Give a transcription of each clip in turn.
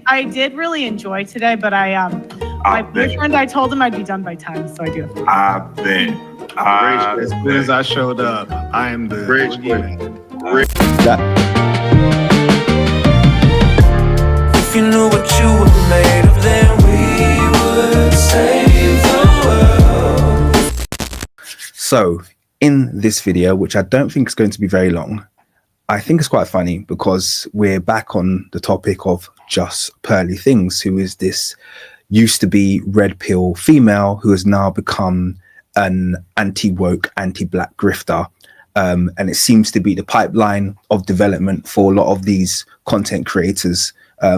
I did really enjoy today, but my boyfriend, I told him I'd be done by 10, so I do have to. As soon as I showed up, I am the If you knew what you were made of, then we would save the world. So, in this video, which I don't think is going to be very long, I think it's quite funny because we're back on the topic of JustPearlyThings, who is this used to be red pill female who has now become an anti-woke, anti-black grifter. And it seems to be the pipeline of development for a lot of these content creators,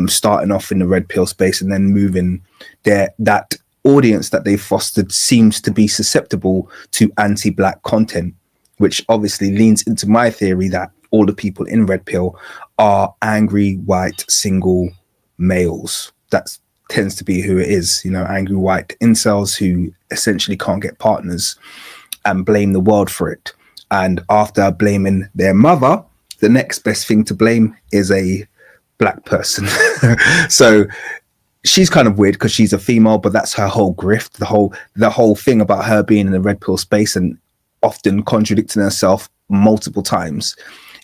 starting off in the red pill space and then moving that audience that they've fostered seems to be susceptible to anti-black content, which obviously leans into my theory that all the people in red pill are angry white single males. That tends to be who it is, you know, angry white incels who essentially can't get partners and blame the world for it. And after blaming their mother, the next best thing to blame is a black person. So she's kind of weird because she's a female, but that's her whole grift. The whole thing about her being in the red pill space and often contradicting herself multiple times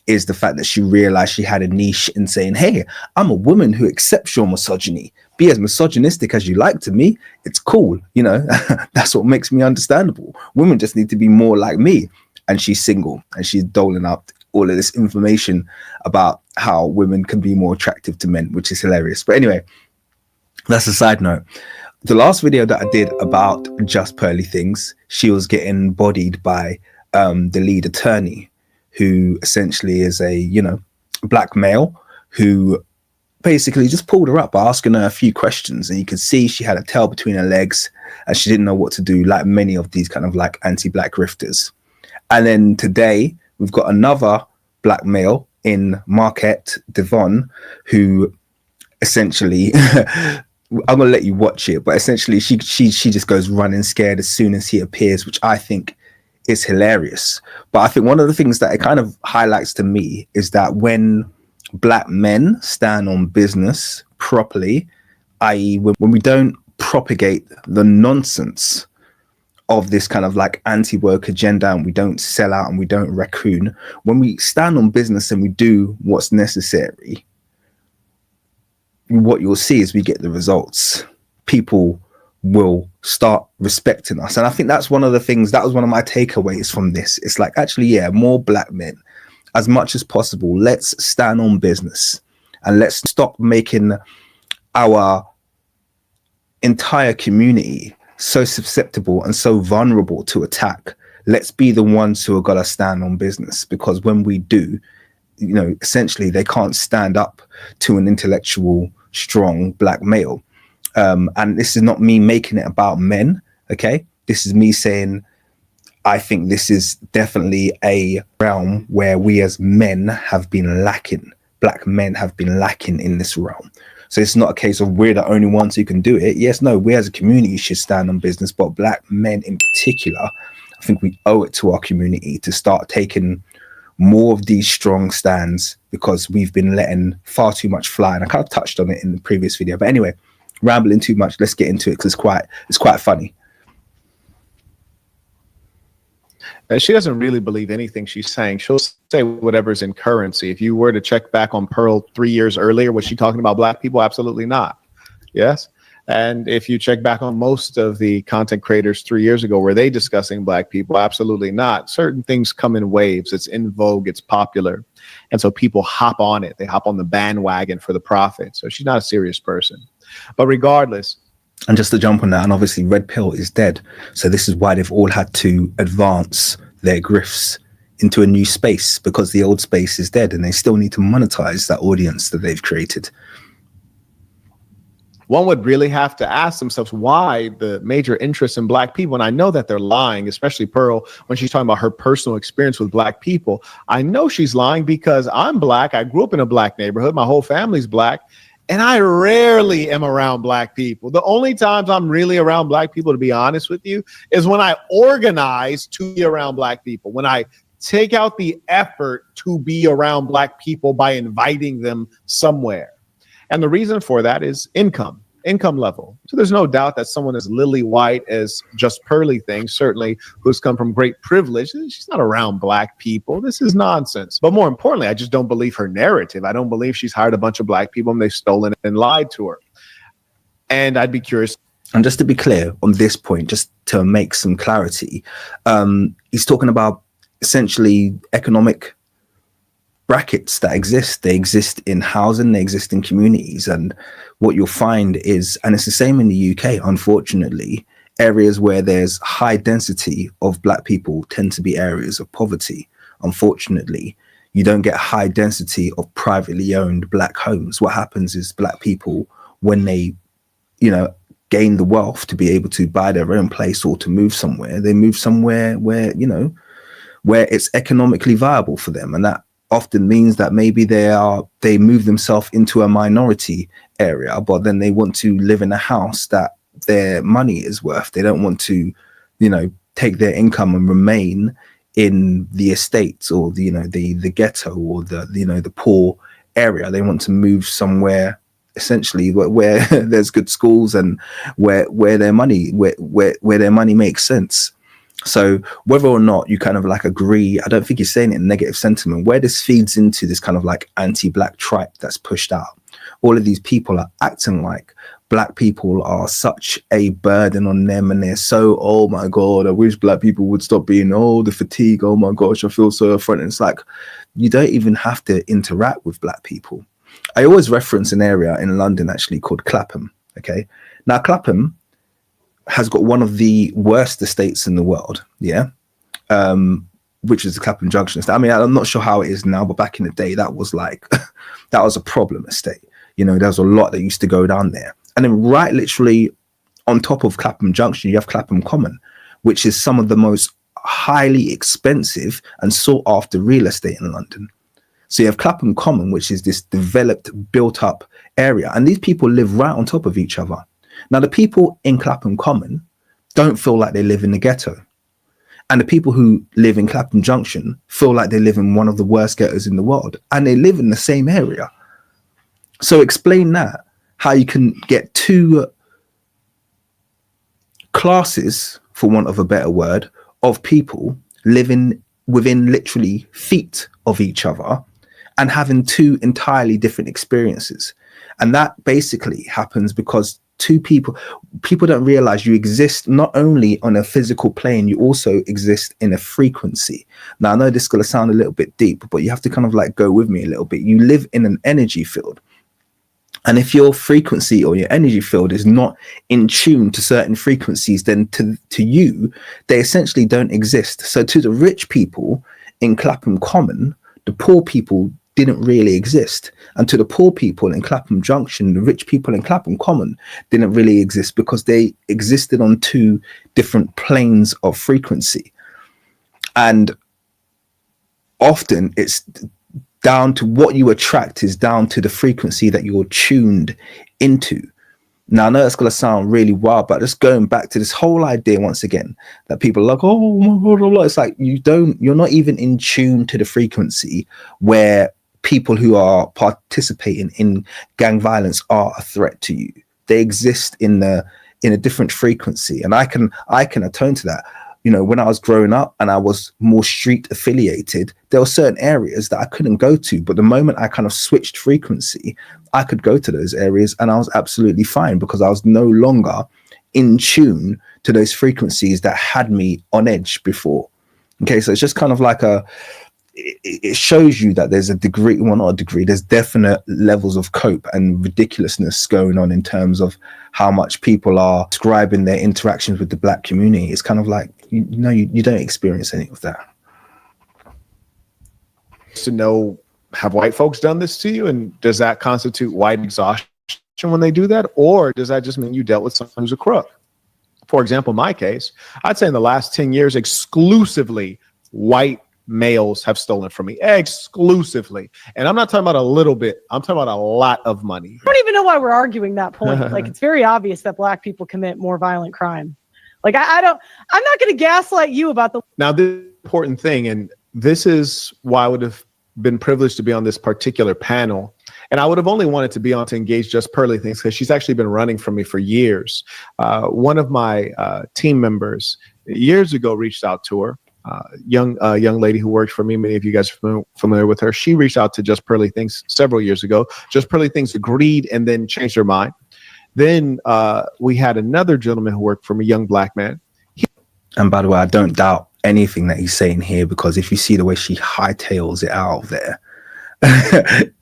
is the fact that she realized she had a niche in saying, hey, I'm a woman who accepts your misogyny. Be as misogynistic as you like to me. It's cool. You know, that's what makes me understandable. Women just need to be more like me. And she's single and she's doling out all of this information about how women can be more attractive to men, which is hilarious. But anyway, that's a side note. The last video that I did about JustPearlyThings, she was getting bodied by the lead attorney, who essentially is a, you know, black male who basically just pulled her up by asking her a few questions. And you could see she had a tail between her legs and she didn't know what to do, like many of these kind of like anti-black grifters. And then today we've got another black male in Marquett Devon who essentially, I'm going to let you watch it, but essentially she just goes running scared as soon as he appears, which I think is hilarious. But I think one of the things that it kind of highlights to me is that when black men stand on business properly, i.e. when we don't propagate the nonsense of this kind of like anti-woke agenda and we don't sell out and we don't raccoon, when we stand on business and we do what's necessary, what you'll see is we get the results. People will start respecting us. And I think that's one of the things, that was one of my takeaways from this. It's like, actually, yeah, more black men, as much as possible, let's stand on business and let's stop making our entire community so susceptible and so vulnerable to attack. Let's be the ones who are gonna stand on business, because when we do, you know, essentially they can't stand up to an intellectual, strong black male. And this is not me making it about men, okay? This is me saying, I think this is definitely a realm where we as men have been lacking. Black men have been lacking in this realm. So it's not a case of we're the only ones who can do it. Yes, no, we as a community should stand on business, but black men in particular, I think we owe it to our community to start taking more of these strong stands, because we've been letting far too much fly. And I kind of touched on it in the previous video, but anyway, rambling too much, let's get into it because it's quite funny. And she doesn't really believe anything she's saying. She'll say whatever's in currency. If you were to check back on Pearl 3 years earlier, was she talking about black people? Absolutely not. Yes. And if you check back on most of the content creators 3 years ago, were they discussing black people? Absolutely not. Certain things come in waves. It's in vogue. It's popular. And so people hop on it. They hop on the bandwagon for the profit. So she's not a serious person. But regardless. And just to jump on that, and obviously red pill is dead. So this is why they've all had to advance their grifts into a new space, because the old space is dead and they still need to monetize that audience that they've created. One would really have to ask themselves why the major interest in black people. And I know that they're lying, especially Pearl, when she's talking about her personal experience with black people. I know she's lying because I'm black. I grew up in a black neighborhood. My whole family's black. And I rarely am around black people. The only times I'm really around black people, to be honest with you, is when I organize to be around black people, when I take out the effort to be around black people by inviting them somewhere. And the reason for that is income level. So there's no doubt that someone as lily white as JustPearlyThings, certainly who's come from great privilege, she's not around black people. This is nonsense. But more importantly, I just don't believe her narrative. I don't believe she's hired a bunch of black people and they've stolen and lied to her. And I'd be curious. And just to be clear on this point, just to make some clarity, he's talking about essentially economic brackets that exist. They exist in housing, they exist in communities. And what you'll find is, and it's the same in the UK, unfortunately, areas where there's high density of black people tend to be areas of poverty. Unfortunately, you don't get high density of privately owned black homes. What happens is black people, when they, gain the wealth to be able to buy their own place or to move somewhere, they move somewhere where, where it's economically viable for them. And that often means that maybe they move themselves into a minority area, but then they want to live in a house that their money is worth. They don't want to, take their income and remain in the estates or the ghetto or the poor area. They want to move somewhere essentially where there's good schools and where their money makes sense. So whether or not you kind of like agree, I don't think you're saying it in negative sentiment, where this feeds into this kind of like anti-black tribe that's pushed out. All of these people are acting like black people are such a burden on them, and they're so, oh my God, I wish black people would stop being, the fatigue, oh my gosh, I feel so affronted. It's like, you don't even have to interact with black people. I always reference an area in London actually called Clapham. Okay. Now Clapham has got one of the worst estates in the world. Yeah. Which is the Clapham Junction estate. I mean, I'm not sure how it is now, but back in the day, that was like, that was a problem estate. There was a lot that used to go down there. And then right literally on top of Clapham Junction, you have Clapham Common, which is some of the most highly expensive and sought after real estate in London. So you have Clapham Common, which is this developed, built up area. And these people live right on top of each other. Now, the people in Clapham Common don't feel like they live in the ghetto. And the people who live in Clapham Junction feel like they live in one of the worst ghettos in the world. And they live in the same area. So explain that, how you can get two classes, for want of a better word, of people living within literally feet of each other and having two entirely different experiences. And that basically happens because people don't realize you exist not only on a physical plane, you also exist in a frequency. Now, I know this is going to sound a little bit deep, but you have to kind of like go with me a little bit. You live in an energy field. And if your frequency or your energy field is not in tune to certain frequencies, then to you, they essentially don't exist. So to the rich people in Clapham Common, the poor people didn't really exist. And to the poor people in Clapham Junction, the rich people in Clapham Common didn't really exist because they existed on two different planes of frequency. And often it's down to what you attract is down to the frequency that you're tuned into. Now, I know that's going to sound really wild, but just going back to this whole idea once again, that people are like, oh my God, it's like you're not even in tune to the frequency where people who are participating in gang violence are a threat to you. They exist in a different frequency. And I can atone to that. When I was growing up and I was more street affiliated, there were certain areas that I couldn't go to. But the moment I kind of switched frequency, I could go to those areas and I was absolutely fine because I was no longer in tune to those frequencies that had me on edge before. Okay, so it's just kind of like it shows you that there's a degree, well, not a degree, there's definite levels of cope and ridiculousness going on in terms of how much people are describing their interactions with the black community. It's kind of like, you don't experience any of that. To know, have white folks done this to you? And does that constitute white exhaustion when they do that? Or does that just mean you dealt with someone who's a crook? For example, in my case, I'd say in the last 10 years, exclusively white males have stolen from me, exclusively. And I'm not talking about a little bit, I'm talking about a lot of money. I don't even know why we're arguing that point. Like, it's very obvious that black people commit more violent crime. Like, I'm not going to gaslight you about the. Now, the important thing, and this is why I would have been privileged to be on this particular panel, And I would have only wanted to be on to engage Just Pearly Things because she's actually been running from me for years. One of my team members years ago reached out to her. Young lady who worked for me. Many of you guys are familiar with her. She reached out to Just Pearly Things several years ago. Just Pearly Things agreed and then changed their mind. Then we had another gentleman who worked for me, young black man. And by the way, I don't doubt anything that he's saying here, because if you see the way she hightails it out of there,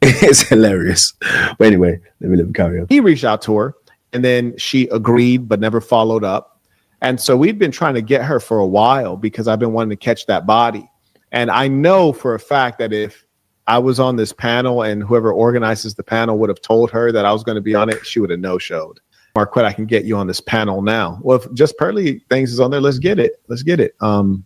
it's hilarious. But anyway, let me carry on. He reached out to her and then she agreed but never followed up. And so we've been trying to get her for a while because I've been wanting to catch that body. And I know for a fact that if I was on this panel and whoever organizes the panel would have told her that I was going to be on it, she would have no-showed. Marquett, I can get you on this panel now. Well, if Just Pearly Things is on there, let's get it. Let's get it.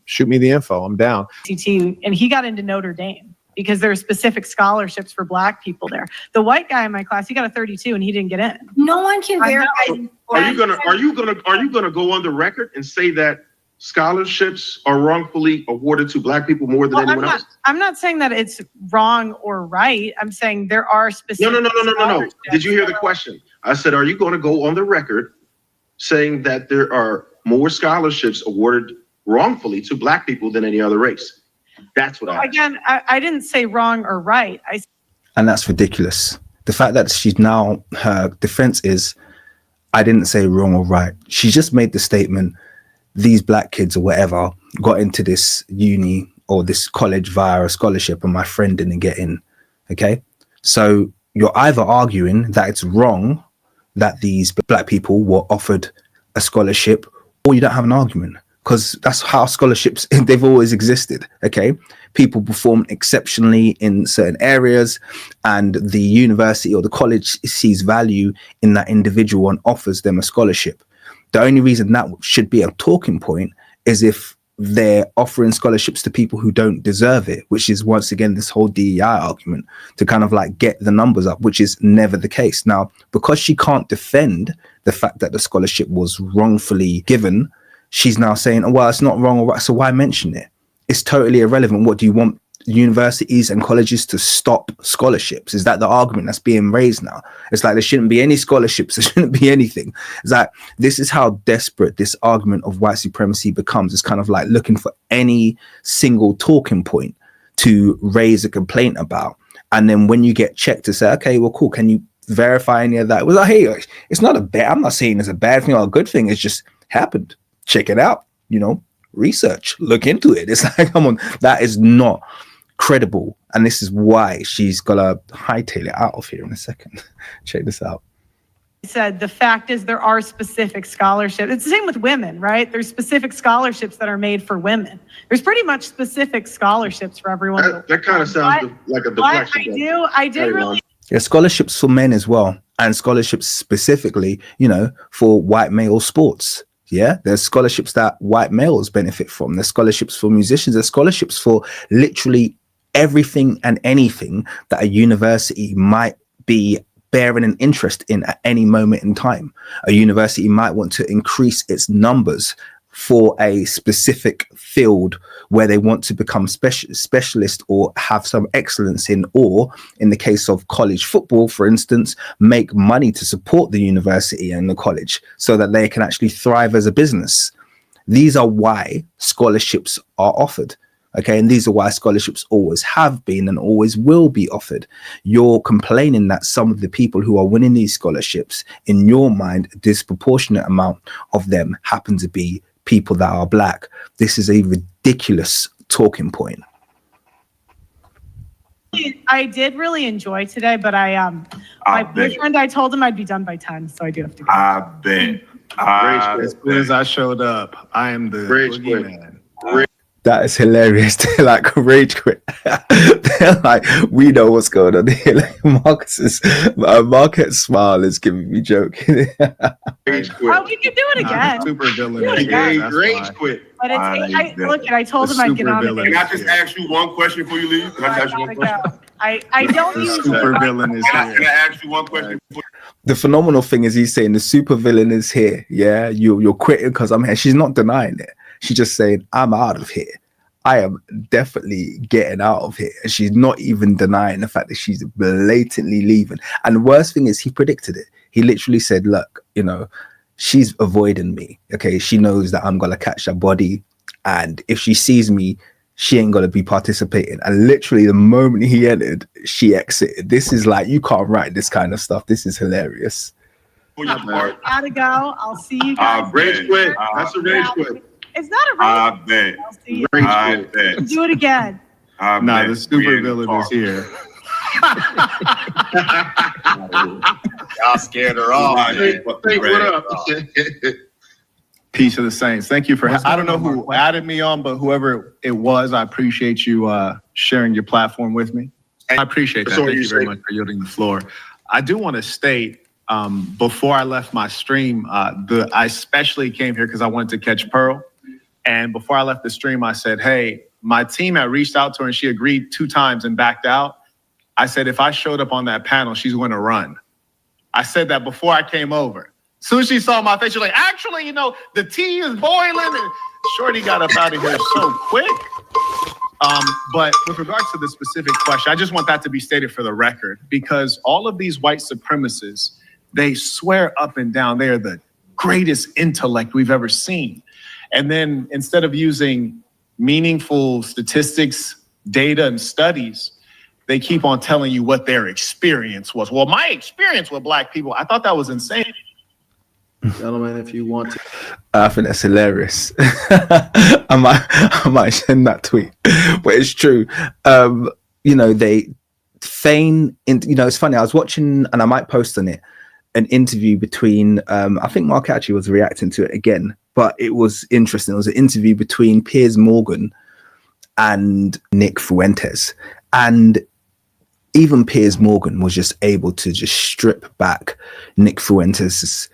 Shoot me the info. I'm down. And he got into Notre Dame because there are specific scholarships for black people there. The white guy in my class, he got a 32 and he didn't get in. No one can verify. Are you gonna go on the record and say that scholarships are wrongfully awarded to black people more than anyone else? I'm not saying that it's wrong or right. I'm saying there are specific. No. Did you hear the question? I said, are you going to go on the record saying that there are more scholarships awarded wrongfully to black people than any other race? That's what I asked. Again, I didn't say wrong or right. And that's ridiculous. The fact that she's now, her defense is, I didn't say wrong or right. She just made the statement, these black kids or whatever got into this uni or this college via a scholarship and my friend didn't get in. Okay. So you're either arguing that it's wrong that these black people were offered a scholarship, or you don't have an argument, because that's how scholarships, they've always existed. Okay. People perform exceptionally in certain areas and the university or the college sees value in that individual and offers them a scholarship. The only reason that should be a talking point is if they're offering scholarships to people who don't deserve it, which is once again this whole DEI argument to kind of like get the numbers up, which is never the case. Now, because she can't defend the fact that the scholarship was wrongfully given, she's now saying, oh, well, it's not wrong or right, so why mention it? It's totally irrelevant. What do you want universities and colleges to stop scholarships? Is that the argument that's being raised now? It's like there shouldn't be any scholarships, there shouldn't be anything. It's like this is how desperate this argument of white supremacy becomes. It's kind of like looking for any single talking point to raise a complaint about, and then when you get checked to say, okay, well, cool, can you verify any of that? It was like, hey, it's not a bad, I'm not saying it's a bad thing or a good thing, it's just happened. Check it out, research, look into it. It's like, come on, that is not credible, and this is why she's gonna hightail it out of here in a second. Check this out. Said the fact is there are specific scholarships. It's the same with women, right? There's specific scholarships that are made for women. There's pretty much specific scholarships for everyone. That kind of sounds like a deflection. I do really. Yeah, scholarships for men as well, and scholarships specifically, for white male sports. Yeah, there's scholarships that white males benefit from. There's scholarships for musicians. There's scholarships for literally everything and anything that a university might be bearing an interest in at any moment in time. A university might want to increase its numbers for a specific field where they want to become specialist or have some excellence in, or in the case of college football, for instance, make money to support the university and the college so that they can actually thrive as a business. These are why scholarships are offered. Okay, and these are why scholarships always have been and always will be offered. You're complaining that some of the people who are winning these scholarships, in your mind, a disproportionate amount of them happen to be people that are black. This is a ridiculous talking point. I did really enjoy today, but my boyfriend, I told him I'd be done by 10, so I do have to go. I bet. As soon as I showed up, I am the boogeyman. That is hilarious. They're like rage quit. They're like, we know what's going on here. Like Marquett's smile is giving me joking. Rage quit. Oh, we can do it again. Super villain. Rage quit. But I told him I'd get on it. Can I just ask you one question before you leave? Can I just ask you one question? I don't use super villain is Can here. I ask you one question? The phenomenal thing is he's saying the super villain is here. Yeah, you're quitting because I'm here. She's not denying it. She's just saying, I'm out of here. I am definitely getting out of here. And she's not even denying the fact that she's blatantly leaving. And the worst thing is he predicted it. He literally said, look, you know, she's avoiding me. Okay. She knows that I'm going to catch her body. And if she sees me, she ain't going to be participating. And literally the moment he entered, she exited. This is like, you can't write this kind of stuff. This is hilarious. Gotta go. I'll see you guys. Rage quit. That's a rage quit. It's not a I rage. bet. I'll see you. I bet. Do it again. Nah, the super villain is here. Y'all scared her off. Hey, what up? Peace of the Saints. Thank you for. I don't know who added me on, but whoever it was, I appreciate you sharing your platform with me. I appreciate that. So Thank you you very say- much for yielding the floor. I do want to state before I left my stream, I especially came here because I wanted to catch Pearl. And before I left the stream, I said, hey, my team had reached out to her and she agreed 2 times and backed out. I said, if I showed up on that panel, she's going to run. I said that before I came over. As soon as she saw my face, she's like, actually, you know, the tea is boiling. And Shorty got up out of here so quick. But with regards to the specific question, I just want that to be stated for the record, because all of these white supremacists, they swear up and down they are the greatest intellect we've ever seen. And then instead of using meaningful statistics, data, and studies, they keep on telling you what their experience was. Well, my experience with Black people, I thought that was insane. Gentlemen, if you want to. I think that's hilarious. I might send that tweet, but it's true. You know, they feign, you know, it's funny. I was watching, and I might post on it, an interview between, I think Mark actually was reacting to it again, but it was interesting. It was an interview between Piers Morgan and Nick Fuentes. And even Piers Morgan was just able to just strip back Nick Fuentes'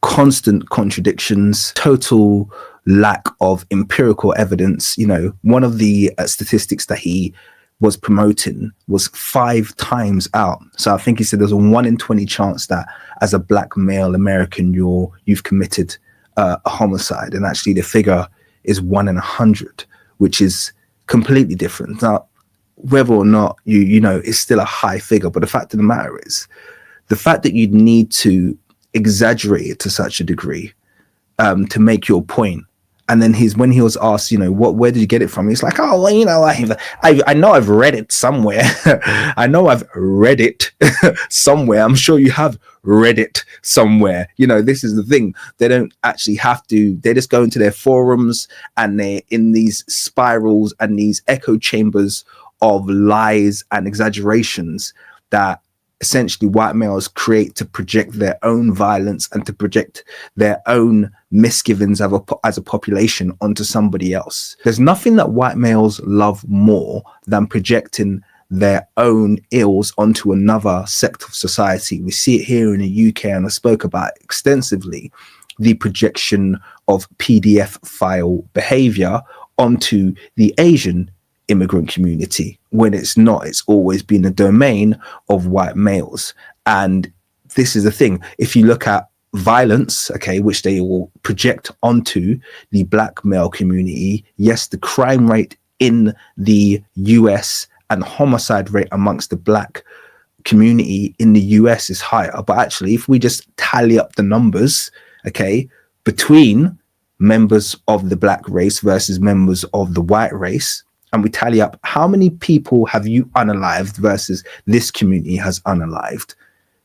constant contradictions, total lack of empirical evidence. You know, one of the statistics that he was promoting was 5 times out. So I think he said there's a 1 in 20 chance that as a Black male American, you've committed a homicide. And actually the figure is 1 in 100, which is completely different. Now, whether or not you know, it's still a high figure, but the fact of the matter is the fact that you need to exaggerate it to such a degree to make your point. And then when he was asked, you know, where did you get it from? He's like, oh, well, you know, I know I've read it somewhere. I know I've read it somewhere. I'm sure you have read it somewhere. You know, this is the thing. They don't actually have to. They just go into their forums and they're in these spirals and these echo chambers of lies and exaggerations that essentially white males create to project their own violence and to project their own misgivings as a population onto somebody else. There's nothing that white males love more than projecting their own ills onto another sect of society. We see it here in the UK, and I spoke about it extensively, the projection of PDF file behavior onto the Asian immigrant community, when it's not. It's always been a domain of white males. And this is the thing. If you look at violence, okay, which they will project onto the Black male community, yes, the crime rate in the US and homicide rate amongst the Black community in the US is higher. But actually, if we just tally up the numbers, okay, between members of the Black race versus members of the white race, and we tally up how many people have you unalived versus this community has unalived,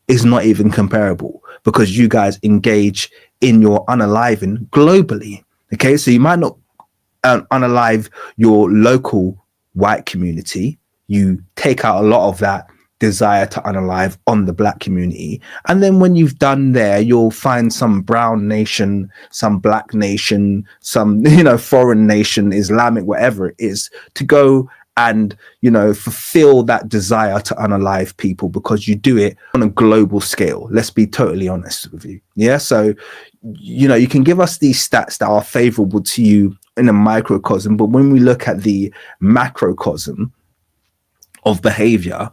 is not even comparable, because you guys engage in your unaliving globally. Okay, so you might not unalive your local white community. You take out a lot of that desire to unalive on the Black community. And then when you've done there, you'll find some brown nation, some Black nation, some, you know, foreign nation, Islamic, whatever it is, to go and, you know, fulfill that desire to unalive people, because you do it on a global scale. Let's be totally honest with you. Yeah. So, you know, you can give us these stats that are favorable to you in a microcosm, but when we look at the macrocosm of behavior,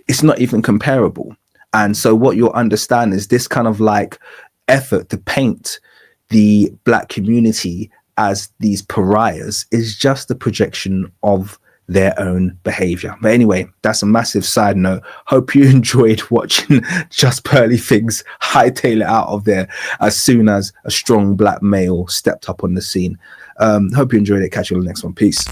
it's not even comparable. And so what you'll understand is this kind of like effort to paint the Black community as these pariahs is just a projection of their own behavior. But anyway, that's a massive side note. Hope you enjoyed watching Just Pearly Things hightail it out of there as soon as a strong black male stepped up on the scene. Hope you enjoyed it. Catch you on the next one. Peace.